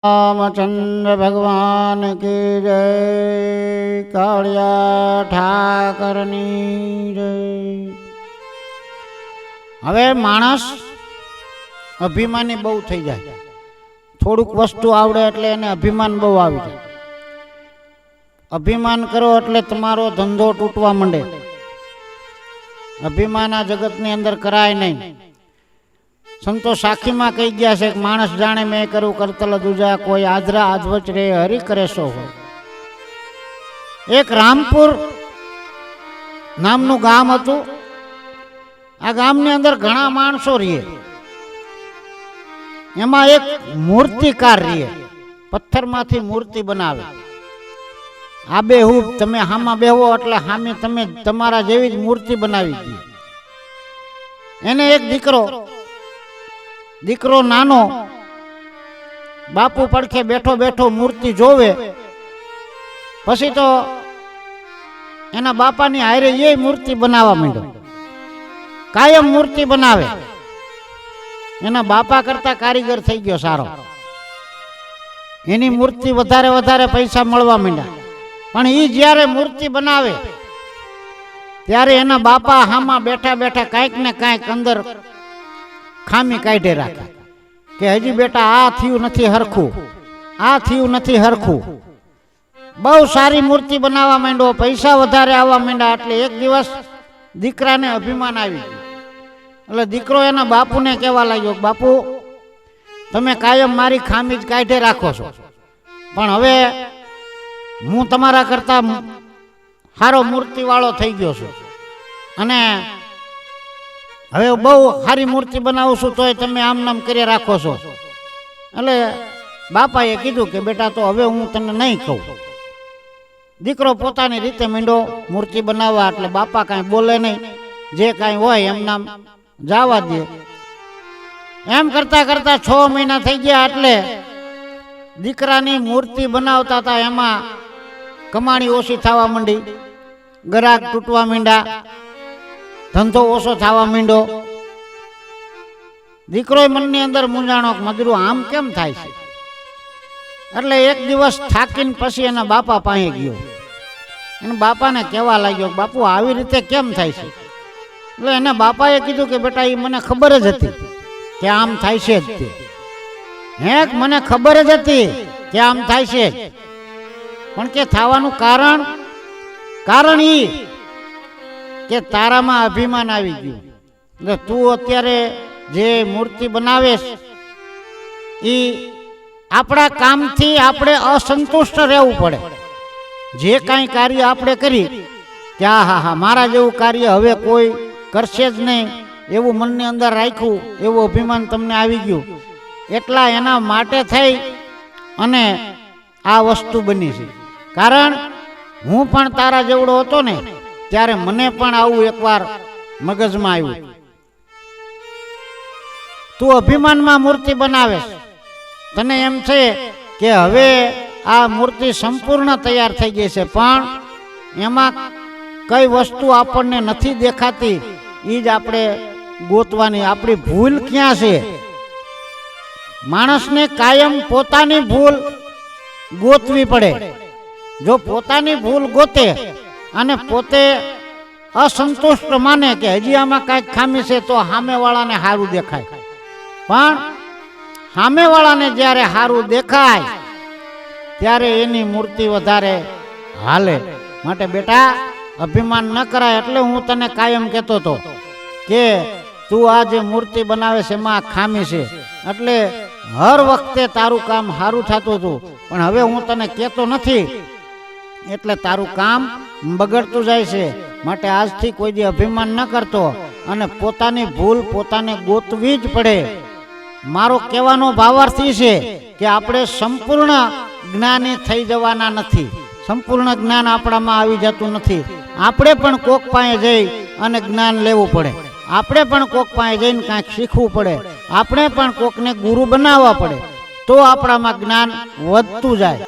रामचंद्र भगवान की जय। कालिया ठाकरनी जय। હવે માણસ અભિમાની બહુ થઈ જાય. થોડુંક વસ્તુ આવડે એટલે એને અભિમાન બહુ આવી જાય. અભિમાન કરો એટલે તમારો ધંધો તૂટવા માંડે. અભિમાન આ જગતની અંદર કરાય નહીં. સંતો સાખીમાં કહી ગયા છે કે માણસ જાણે મેં કરું કરતલ દુજા, કોઈ આદરા આધવચ રે હરી કરે સો હોય. એક રામપુર નામનું ગામ હતું. આ ગામની અંદર ઘણા માણસો રહીએ. એમાં એક મૂર્તિકાર રહીએ, પથ્થરમાંથી મૂર્તિ બનાવે. આ બેહૂબ તમે હામાં બેહો એટલે હામે તમે તમારા જેવી જ મૂર્તિ બનાવી દે. એને એક દીકરો નાનો બાપુ પડખે બેઠો બેઠો મૂર્તિ જોવે. પછી તો એના બાપાની હારે એ મૂર્તિ બનાવવા માંડ્યો. કાયમ મૂર્તિ બનાવે. એના બાપા કરતા કારીગર થઈ ગયો સારો. એની મૂર્તિ વધારે પૈસા મળવા માંડ્યા. પણ એ જ્યારે મૂર્તિ બનાવે ત્યારે એના બાપા હામાં બેઠા બેઠા કાંઈક ને કાંઈક અંદર ખામી કાઢે રાખે કે હજી બેટા આ થયું નથી હરખું, આ થયું નથી હરખું. બહુ સારી મૂર્તિ બનાવવા માંડ્યો, પૈસા વધારે આવવા માંડ્યા. એટલે એક દિવસ દીકરાને અભિમાન આવી ગયું. એટલે દીકરો એના બાપુને કહેવા લાગ્યો, બાપુ તમે કાયમ મારી ખામી જ કાઢે રાખો છો, પણ હવે હું તમારા કરતા સારો મૂર્તિ વાળો થઈ ગયો છું અને હવે બહુ સારી મૂર્તિ બનાવું છું તોય તમે આમ નામ કરી રાખો છો. એટલે બાપાએ કીધું કે બેટા તો હવે હું તને નહીં કહું. દીકરો પોતાની રીતે માંડ્યો મૂર્તિ બનાવવા. એટલે બાપા કાંઈ બોલે નહીં, જે કાંઈ હોય એમ નામ જવા દે. એમ કરતા કરતા 6 મહિના થઈ ગયા. એટલે દીકરાની મૂર્તિ બનાવતા હતા એમાં કમાણી ઓછી થવા માંડી, ગ્રાહક તૂટવા માંડ્યા, ધંધો ઓછો થવા માંડ્યો. દીકરો મનની અંદર મૂંઝાણો કે મજરું આમ કેમ થાય છે. એટલે એક દિવસ થાકીને પછી એના બાપા પાસે ગયો. એના બાપાને કહેવા લાગ્યો, બાપુ આવી રીતે કેમ થાય છે. એટલે એના બાપાએ કીધું કે બેટા એ મને ખબર જ હતી કે આમ થાય છે જ તે. મને ખબર જ હતી કે આમ થાય છે જ, પણ કે થવાનું કારણ ઈ કે તારામાં અભિમાન આવી ગયું. એટલે તું અત્યારે જે મૂર્તિ બનાવેશ એ આપણા કામથી આપણે અસંતુષ્ટ રહેવું પડે. જે કાંઈ કાર્ય આપણે કરી ત્યાં હા મારા જેવું કાર્ય હવે કોઈ કરશે જ નહીં એવું મનની અંદર રાખ્યું, એવું અભિમાન તમને આવી ગયું. એટલા એના માટે થઈ અને આ વસ્તુ બની છે. કારણ હું પણ તારા જેવડો હતો ને ત્યારે મને પણ આવું એકવાર મગજમાં આવ્યું. તું અભિમાનમાં મૂર્તિ બનાવે, તને એમ છે કે હવે આ મૂર્તિ સંપૂર્ણ તૈયાર થઈ ગઈ છે, પણ એમાં કઈ વસ્તુ આપણને નથી દેખાતી એ જ આપણે ગોતવાની. આપણી ભૂલ ક્યાં છે. માણસને કાયમ પોતાની ભૂલ ગોતવી પડે. જો પોતાની ભૂલ ગોતે અને પોતે અસંતુષ્ટ માને કે હજી આમાં કાંઈક ખામી છે તો સામેવાળાને સારું દેખાય. પણ સામેવાળાને જ્યારે સારું દેખાય ત્યારે એની મૂર્તિ વધારે હાલે. માટે બેટા અભિમાન ન કરાય. એટલે હું તને કાયમ કહેતો હતો કે તું આ જે મૂર્તિ બનાવે છે એમાં ખામી છે. એટલે હર વખતે તારું કામ સારું થતું હતું, પણ હવે હું તને કહેતો નથી એટલે તારું કામ બગડતું જાય છે. માટે આજથી કોઈ દી અભિમાન ન કરતો અને પોતાની ભૂલ પોતાને ગોતવી જ પડે. મારો કહેવાનો ભાવાર્થ છે કે આપણે સંપૂર્ણ જ્ઞાની થઈ જવાના નથી. સંપૂર્ણ જ્ઞાન આપણામાં આવી જતું નથી. આપણે પણ કોક પાસે જઈ અને જ્ઞાન લેવું પડે. આપણે પણ કોક પાસે જઈને કાંઈક શીખવું પડે. આપણે પણ કોકને ગુરુ બનાવવા પડે. તો આપણામાં જ્ઞાન વધતું જાય.